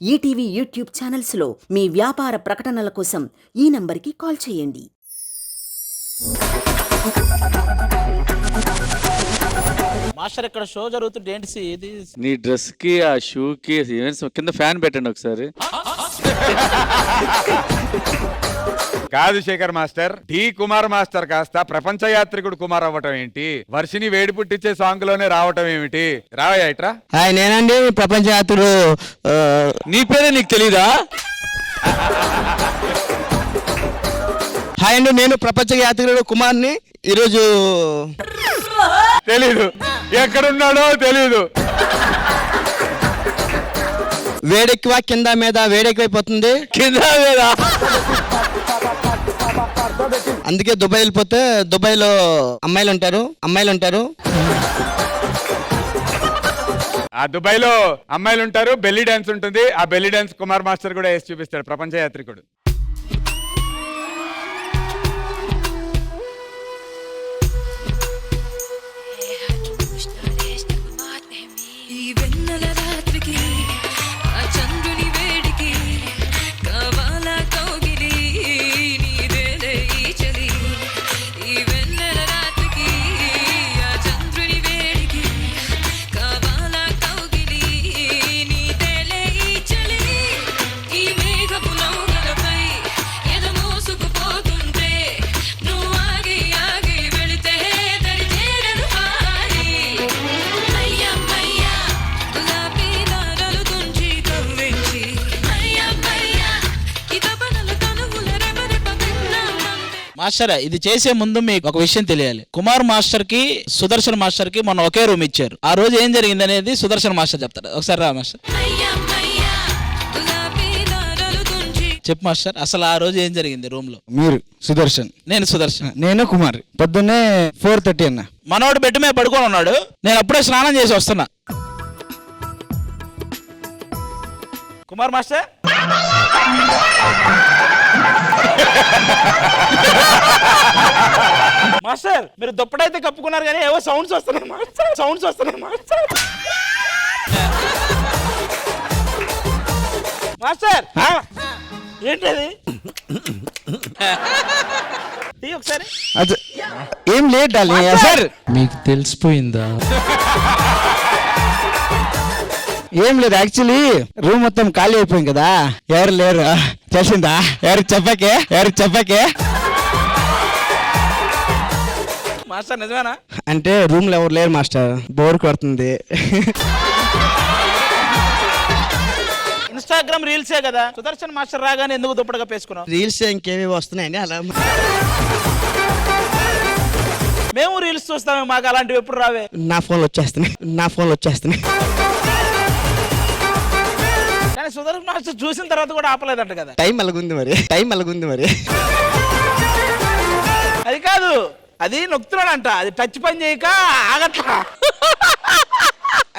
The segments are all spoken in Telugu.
ఈటీవీ యూట్యూబ్ ఛానల్స్లో మీ వ్యాపార ప్రకటనల కోసం ఈ నంబర్కి కాల్ చేయండి. మాస్టర్ ఇక్కడ షో జరుగుతుంది ఏంటి ఇది? నీ డ్రెస్ కి ఆ షూ కి కింద ఫ్యాన్ పెట్టండి ఒకసారి. కాదు Shekhar master, D Kumar master కాస్త ప్రపంచ యాత్రికుడు కుమార్ అవ్వటం ఏంటి? వర్షిని వేడి పుట్టించే సాంగ్ లోనే రావటం ఏమిటి? రావయ్యా ఇట్రా. నేనండి ప్రపంచ యాత్రుడు. నీ పేరే నీకు తెలీదా? హాయ్ అండి, నేను ప్రపంచ యాత్రికుడు కుమార్ని. ఈరోజు తెలీదు, ఎక్కడున్నాడో తెలీదు. వేడెక్కువ కింద మీద వేడెక్కువైపోతుంది. కింద మీద అందుకే దుబాయ్ వెళ్ళిపోతే దుబాయ్లో అమ్మాయిలు ఉంటారు. ఆ దుబాయ్ లో అమ్మాయిలు ఉంటారు, బెల్లీ డాన్స్ ఉంటుంది. ఆ బెల్లీ డాన్స్ కుమార్ మాస్టర్ కూడా వేసి చూపిస్తాడు, ప్రపంచ యాత్రికుడు. మాస్టర్ ఇది చేసే ముందు మీకు ఒక విషయం తెలియాలి. కుమార్ మాస్టర్ కి సుదర్శన్ మాస్టర్ కి మొన్న ఒకే రూమ్ ఇచ్చారు. ఆ రోజు ఏం జరిగింది అనేది సుదర్శన్ మాస్టర్ చెప్తారు. ఒకసారి రా మాస్టర్. చెప్పు మాస్టర్, అసలు ఆ రోజు ఏం జరిగింది రూమ్ లో? మీరు సుదర్శన్, నేను సుదర్శన్, నేను కుమార్. పొద్దున్నే 4:30 అన్న. మనోడు బెడ్ మీద పడుకొని ఉన్నాడు. నేను అప్పుడే స్నానం చేసి వస్తున్నా. కుమార్ మాస్టర్ మాస్టర్ మీరు దుప్పటైతే కప్పుకున్నారు కానీ ఏవో సౌండ్స్ వస్తున్నాయి మాస్టర్. మాస్టర్ ఏంటది? ఒకసారి ఏం లేదు సార్, మీకు తెలిసిపోయిందా? ఏం లేదు. యాక్చువల్లీ రూమ్ మొత్తం ఖాళీ అయిపోయింది కదా, ఎవరు లేరు. తెలిసిందా? ఎవరికి చెప్పకే మాస్టర్ నిజమేనా? అంటే రూమ్ లో ఎవరు లేరు మాస్టర్, బోర్ కొడుతుంది. ఇన్స్టాగ్రామ్ రీల్సే కదా, సుదర్శన్ మాస్టర్ రాగానే ఎందుకు దుప్పటగా పేసుకున్నాం? రీల్స్ ఇంకేవి వస్తున్నాయండి అలా. మేము రీల్స్ చూస్తామే, మాకు అలాంటివి ఎప్పుడు రావే. నా ఫోన్లో వచ్చేస్తున్నాయి. కానీ సుదర్శన్ మాస్టర్ చూసిన తర్వాత కూడా ఆపలేదంట కదా. టైం అలాగుంది మరి. అది కాదు, అది నొక్కుతున్నాడంట, అది టచ్ పని చేయక ఆగట్లా.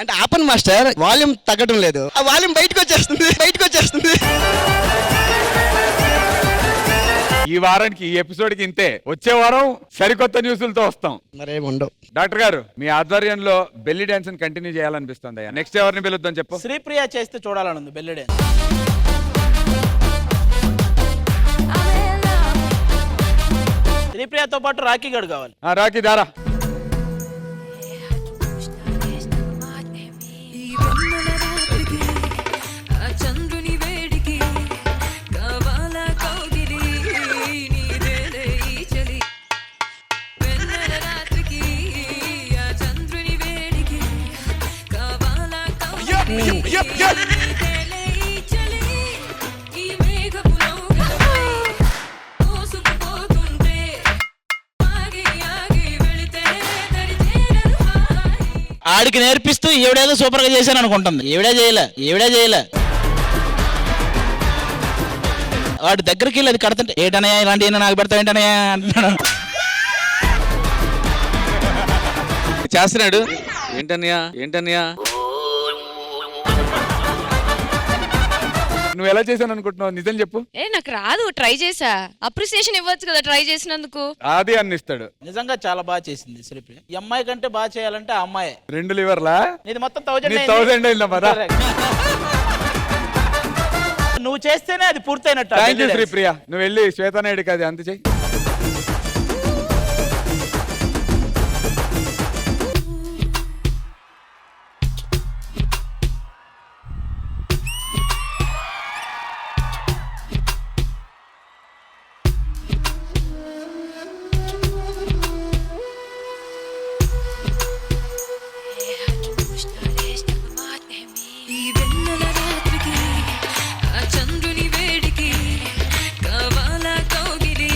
అంటే ఆపన్ మాస్టర్, వాల్యూమ్ తగ్గడం లేదు. ఆ వాల్యూమ్ బయటకు వచ్చేస్తుంది. ఈ వారానికి ఈ ఎపిసోడ్కి ఇంతే. వచ్చే వారం సరికొత్త న్యూస్లతో వస్తాం. మరేముండవు. డాక్టర్ గారు, మీ ఆధ్వర్యంలో బెల్లీ డాన్స్ కంటిన్యూ చేయాలనిపిస్తుంది. నెక్స్ట్ ఎవరిని పిలుద్దాం చెప్పు. శ్రీప్రియ చేస్తే చూడాలని ఉంది బెల్లీ డాన్స్. శ్రీప్రియతో పాటు రాఖీ గడు కావాలి. రాఖీ దారా. ఆడికి నేర్పిస్తూ ఈవిడేదో సూపర్ గా చేశాను అనుకుంటుంది. ఈవిడే చేయలే. వాడి దగ్గరికి వెళ్ళి అది కడుతుంటే ఏంటనయ్యా ఇలాంటి నాకు పెడతావు ఏంటనయ్యా అంటున్నాడు. చేస్తున్నాడు. ఏంటన్నయ్యా నువ్వు ఎలా చేశాను అనుకుంటున్నావు? నిజం చెప్పు. నాకు రాదు, ట్రై చేసా. అప్రిసియేషన్ ఇవ్వచ్చు కదా ట్రై చేసినందుకు. అది అన్నిస్తాడు. నిజంగా చాలా బాగా చేసింది శ్రీప్రియ. ఈ అమ్మాయి కంటే బాగా చేయాలంటే ఆ అమ్మాయి. 2 లివర్లా ఇది మొత్తం 1000 అయిందా? నువ్వు చేస్తేనే అది పూర్తయినట్టు థ్యాంక్ యూ శ్రీప్రియ, నువ్వు వెళ్ళి శ్వేతానాయుడికి అది అంత చెయ్యి. ఈ వెన్నెల రాత్రికి ఆ చంద్రుని వేడికి కావాలా కౌగిలి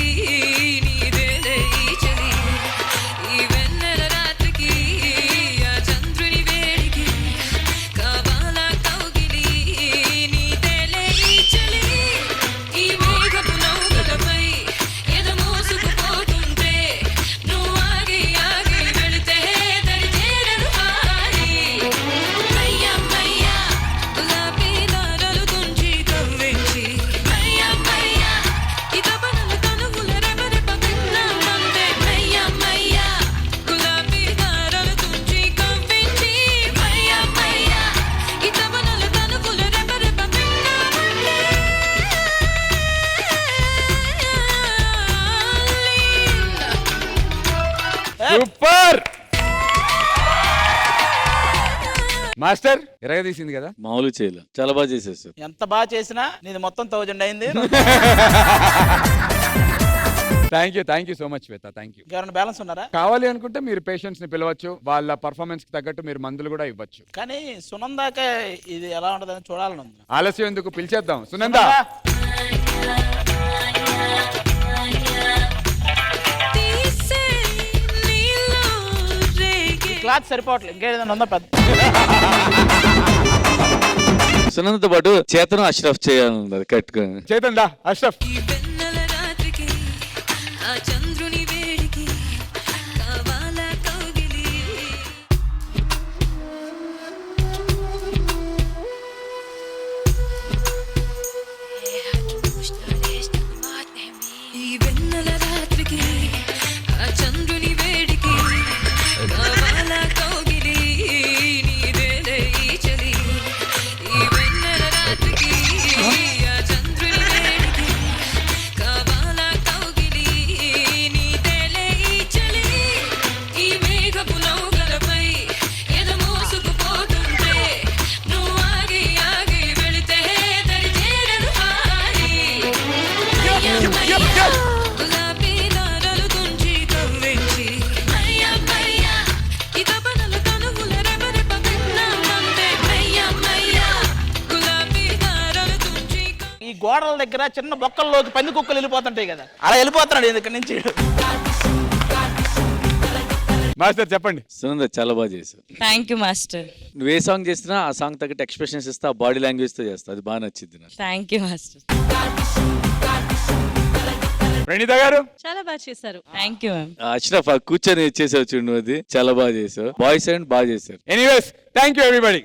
నీదేలే ఈ చలి. ఈ వెన్నెల రాత్రికి ఆ చంద్రుని వేడికి కావాలా కౌగిలి నీదేలే ఈ చలి. ఈ మేఘపు నౌకలపై ఎద మోసుకుపోతుంటే నువ్వు ఆగి ఆగి వెళితే దరి చేరను హాయి. మయ్యా మయ్యా గులాబీ దారాలు తుంచి కవ్వించి మయ్యా మయ్యా ఈ తపనల తనువుల రెపరెప విన్నామంటే మయ్యా మయ్యా గులాబీ దారాలు తుంచి కవ్వించి మయ్యా మయ్యా ఈ తపనల తనువుల రెపరెప విన్నామంటే సూపర్ మాస్టర్ ఎరగదీసింది కదా. మామూలు చేయలే, చాలా బాగా చేసేసారు. ఎంత బాగా చేసినా నీది మొత్తం 1000 అయింది. Thank you so much Shweta, thank you. ఎవరైనా బ్యాలెన్స్ ఉన్నారా? కావాలి అనుకుంటే మీరు పేషెంట్స్ ని పిలవచ్చు, వాళ్ళ పర్ఫార్మెన్స్ కి తగ్గట్టు మీరు మందులు కూడా ఇవ్వచ్చు. కానీ సునందాకే ఇది ఎలా ఉంటుందని చూడాలని ఉంది. ఆలస్యం ఎందుకు, పిలిచేద్దాం. సునంద, తీసే నీలో రేగే క్లాత్ సరిపోవట్లేదు, ఇంకేదైనా ఉందా పెద్ద? సునందతో పాటు చేతను అష్రఫ్ చేయాలన్నది కట్టుకొని. చేతండి దా అష్రఫ్. ఈ వెన్నెల రాత్రికి ఆ చంద్రుని వేడికి కావాలా కౌగిలి. ఈ వెన్నెల రాత్రికి ఆ చంద్రుని వేడికి కావాలా కౌగిలి నీదేలే ఈ చలి. ఈ వెన్నెల రాత్రికి ఆ చంద్రుని వేడికి కావాలా కౌగిలి నీదేలే ఈ చలి. ఈ మేఘపు నౌకలపై ఎద మోసుకుపోతుంటే నువ్వు ఆగి ఆగి వెళితే దరి చేరను హాయి. గులాబీ దారాలు తుంచి కవ్వించి మయ్యా మయ్యా ఈ తపనల తనువుల రెపరెప విన్నామంటే మయ్యా మయ్యా గులాబీ దారాలు తుంచి ఈ గోడల దగ్గర చిన్న బొక్కల్లోకి పంది కుక్కలు వెళ్ళిపోతుంటాయి కదా, అలా వెళ్ళిపోతున్నాడు ఇక్కడి నుంచి. మాస్టర్ చెప్పండి. సునంద చాలా బాగా చేశారు. Thank you master. నువ్వు ఏ సాంగ్ చేసినా ఆ సాంగ్ తగ్గట్టు ఎక్స్ప్రెషన్స్ ఇస్తా, బాడీ లాంగ్వేజ్ తో చేస్తా, అది బాగా నచ్చింది నాకు. Thank you master. ప్రణీత గారు, చాలా బాగా చేశారు. Thank you ma'am. అష్రఫ్ ఆ కూర్చొని చేసావు చూడు, నువ్వు అది చాలా బాగా చేసావు. బాయ్స్ అండ్ బాగా చేశారు. Anyways thank you everybody.